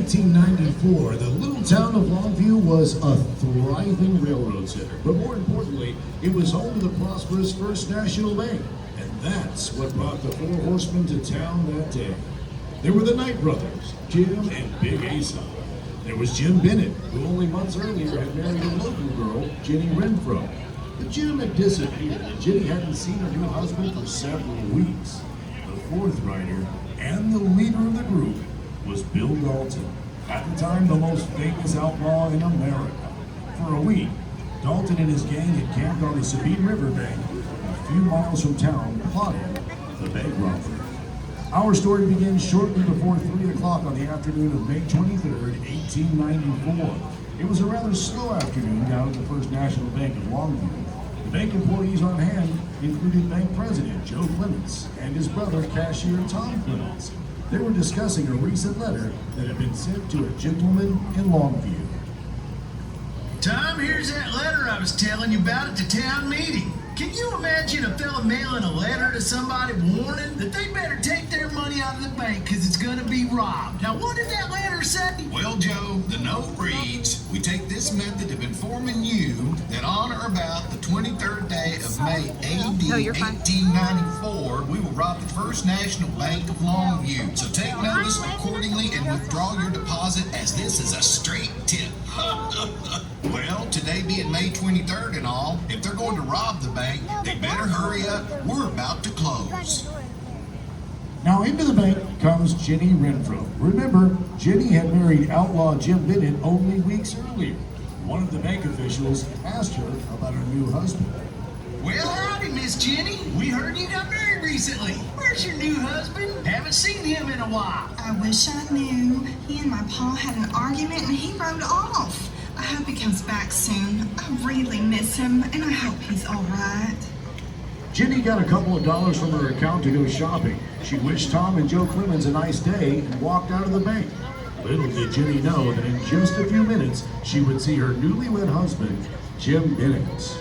1894, the little town of Longview was a thriving railroad center, but more importantly, it was home to the prosperous First National Bank, and that's what brought the four horsemen to town that day. There were the Knight brothers, Jim and Big Asa. There was Jim Bennett, who only months earlier had married a local girl, Jenny Renfro. But Jim had disappeared, and Jenny hadn't seen her new husband for several weeks. The fourth rider, and the leader of the group, was Bill Dalton, at the time the most famous outlaw in America. For a week, Dalton and his gang had camped on the Sabine River bank, a few miles from town, plotting the bank robbery. Our story begins shortly before 3 o'clock on the afternoon of May 23rd, 1894. It was a rather slow afternoon down at the First National Bank of Longview. The bank employees on hand included Bank President Joe Clements and his brother, Cashier Tom Clements. They were discussing a recent letter that had been sent to a gentleman in Longview. Tom, here's that letter I was telling you about at the town meeting. Can you imagine a fella mailing a letter to somebody warning that they better take their money out of the bank because it's going to be robbed? Now, what did that letter say? Well, Joe, the note reads, "We take this method of informing you that on or about the 23rd day of May, A.D. 1894, we will rob the First National Bank of Longview. So take notice accordingly and withdraw your deposit, as this is a straight tip." Well, today being May 23rd and all, if they're going to rob the bank, they better hurry up. We're about to close. Now into the bank comes Jenny Renfro. Remember, Jenny had married outlaw Jim Bennett only weeks earlier. One of the bank officials asked her about her new husband. Well, howdy, Miss Jenny. We heard you got married recently. Where's your new husband? Haven't seen him in a while. I wish I knew. He and my pa had an argument and he rode off. I hope he comes back soon. I really miss him, and I hope he's all right. Jenny got a couple of dollars from her account to go shopping. She wished Tom and Joe Clemens a nice day and walked out of the bank. Little did Jenny know that in just a few minutes, she would see her newlywed husband, Jim Bennett.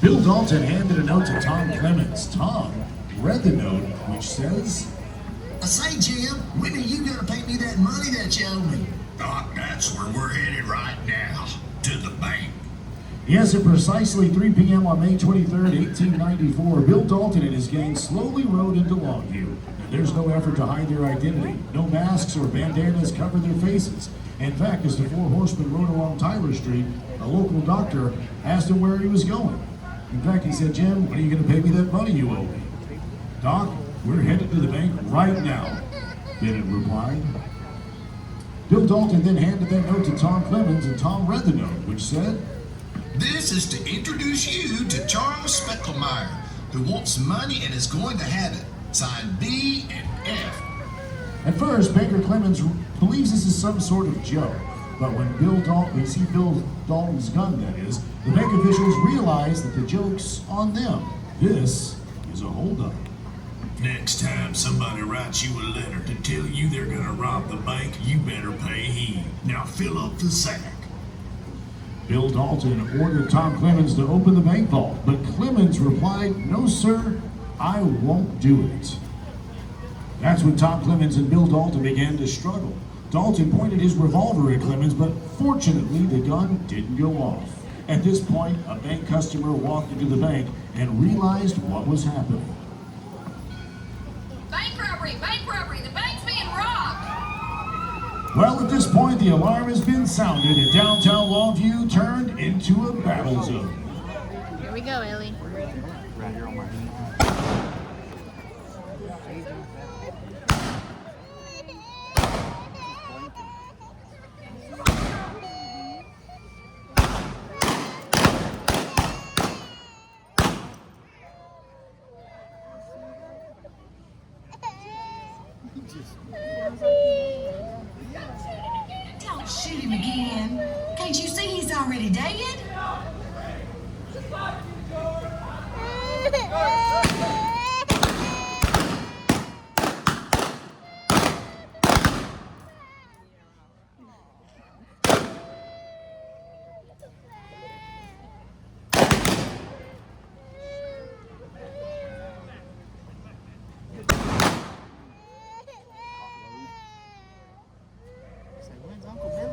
Bill Dalton handed a note to Tom Clements. Tom read the note, which says, I say, Jim, when are you going to pay me that money that you owe me? Doc, that's where we're headed right now, to the bank. Yes, at precisely 3 p.m. on May 23rd, 1894, Bill Dalton and his gang slowly rode into Longview. And there's no effort to hide their identity. No masks or bandanas cover their faces. In fact, as the four horsemen rode along Tyler Street, a local doctor asked him where he was going. In fact, he said, "Jim, when are you going to pay me that money you owe me?" "Doc, we're headed to the bank right now," Bennett replied. Bill Dalton then handed that note to Tom Clemens, and Tom read the note, which said, "This is to introduce you to Charles Speckelmeyer, who wants money and is going to have it. Signed B and F." At first, Banker Clemens believes this is some sort of joke. But when they see Bill Dalton's gun, that is, the bank officials realize that the joke's on them. This is a holdup. Next time somebody writes you a letter to tell you they're gonna rob the bank, you better pay heed. Now fill up the sack. Bill Dalton ordered Tom Clemens to open the bank vault, but Clemens replied, "No, sir, I won't do it." That's when Tom Clemens and Bill Dalton began to struggle. Dalton pointed his revolver at Clemens, but fortunately the gun didn't go off. At this point, a bank customer walked into the bank and realized what was happening. Bank robbery, the bank's being robbed. Well, at this point, the alarm has been sounded and downtown Longview turned into a battle zone. Here we go, Ellie. Don't shoot him again. Can't you see he's already dead?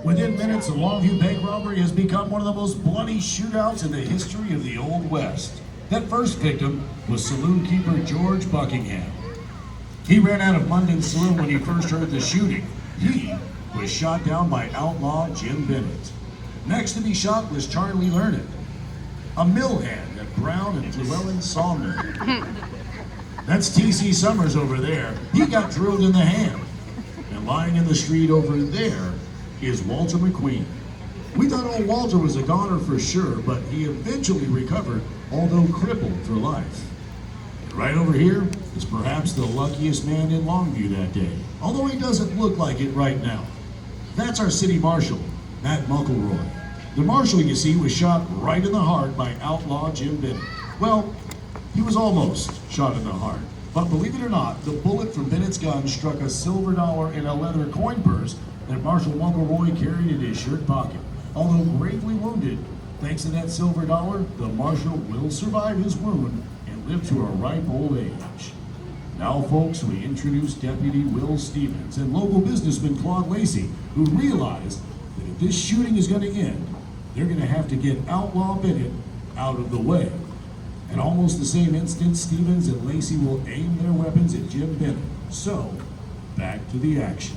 Within minutes, the Longview bank robbery has become one of the most bloody shootouts in the history of the Old West. That first victim was saloon keeper George Buckingham. He ran out of London Saloon when he first heard the shooting. He was shot down by outlaw Jim Bennett. Next to be shot was Charlie Learned, a mill hand at Brown and Llewellyn Sawmill. That's T.C. Summers over there. He got drilled in the hand. And lying in the street over there is Walter McQueen. We thought old Walter was a goner for sure, but he eventually recovered, although crippled for life. And right over here is perhaps the luckiest man in Longview that day, although he doesn't look like it right now. That's our city marshal, Matt Muckleroy. The marshal, you see, was shot right in the heart by outlaw Jim Bennett. Well, he was almost shot in the heart, but believe it or not, the bullet from Bennett's gun struck a silver dollar in a leather coin purse that Marshal Muckleroy carried in his shirt pocket. Although gravely wounded, thanks to that silver dollar, the marshal will survive his wound and live to a ripe old age. Now, folks, we introduce Deputy Will Stevens and local businessman Claude Lacey, who realized that if this shooting is going to end, they're going to have to get outlaw Bennett out of the way. At almost the same instant, Stevens and Lacey will aim their weapons at Jim Bennett. So, back to the action.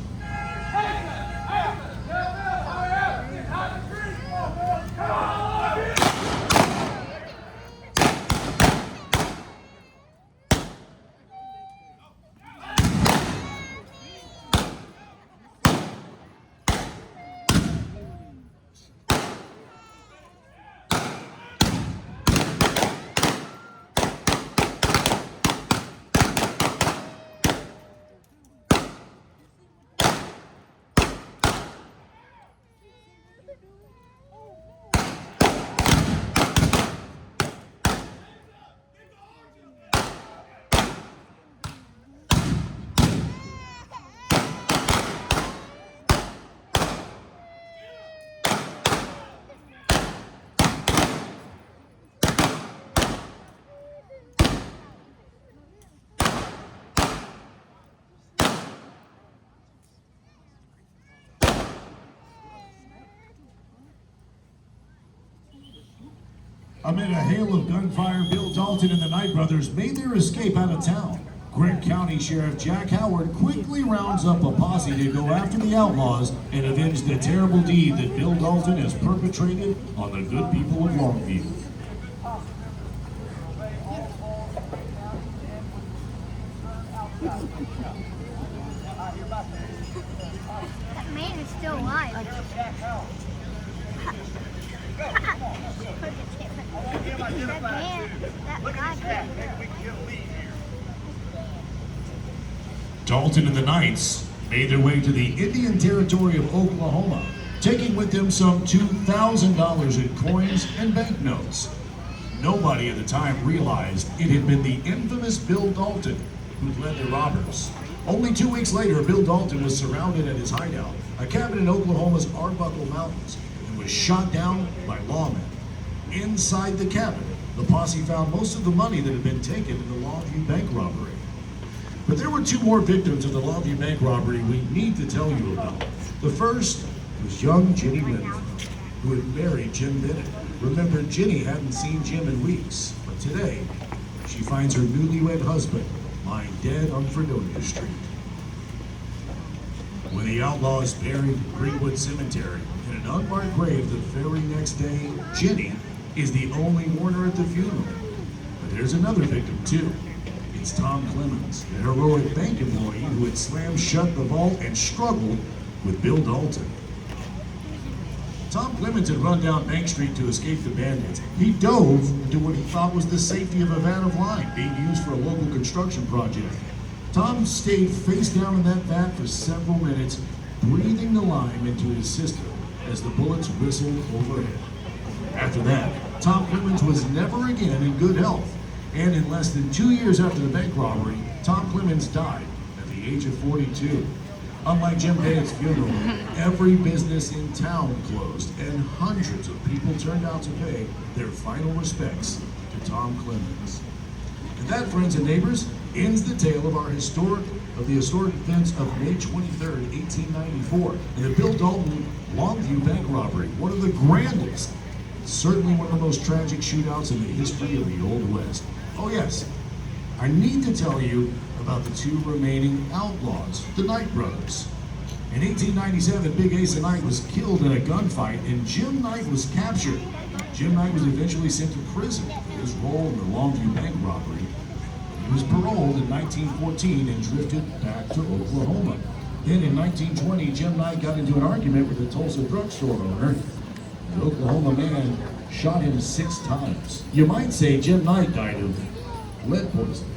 Amid a hail of gunfire, Bill Dalton and the Knight brothers made their escape out of town. Grant County Sheriff Jack Howard quickly rounds up a posse to go after the outlaws and avenge the terrible deed that Bill Dalton has perpetrated on the good people of Longview. That man is still alive. Dalton and the Knights made their way to the Indian Territory of Oklahoma, taking with them some $2,000 in coins and banknotes. Nobody at the time realized it had been the infamous Bill Dalton who'd led the robbers. Only 2 weeks later, Bill Dalton was surrounded at his hideout, a cabin in Oklahoma's Arbuckle Mountains, and was shot down by lawmen. Inside the cabin, the posse found most of the money that had been taken in the Longview bank robbery. But there were two more victims of the Longview bank robbery we need to tell you about. The first was young Jenny Linford, who had married Jim Bennett. Remember, Jenny hadn't seen Jim in weeks, but today she finds her newlywed husband lying dead on Fredonia Street. When the outlaw is buried in Greenwood Cemetery in an unmarked grave the very next day, Jenny is the only mourner at the funeral. But there's another victim too. It's Tom Clemens, the heroic bank employee who had slammed shut the vault and struggled with Bill Dalton. Tom Clemens had run down Bank Street to escape the bandits. He dove into what he thought was the safety of a vat of lime being used for a local construction project. Tom stayed face down in that vat for several minutes, breathing the lime into his system as the bullets whistled overhead. After that, Tom Clemens was never again in good health. And in less than 2 years after the bank robbery, Tom Clemens died at the age of 42. Unlike Jim Payne's funeral, every business in town closed, and hundreds of people turned out to pay their final respects to Tom Clemens. And that, friends and neighbors, ends the tale of the historic events of May 23rd, 1894, and the Bill Dalton Longview bank robbery, one of the grandest, certainly one of the most tragic shootouts in the history of the Old West. Oh yes, I need to tell you about the two remaining outlaws, the Knight brothers. In 1897, Big Asa Knight was killed in a gunfight, and Jim Knight was captured. Jim Knight was eventually sent to prison for his role in the Longview bank robbery. He was paroled in 1914 and drifted back to Oklahoma. Then in 1920, Jim Knight got into an argument with a Tulsa drugstore owner. The Oklahoma man shot him 6 times. You might say Jim Knight died of lead poisoning.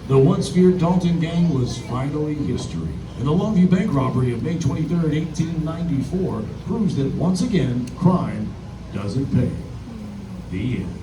The once feared Dalton gang was finally history. And the Longview bank robbery of May 23rd, 1894 proves that once again, crime doesn't pay. The end.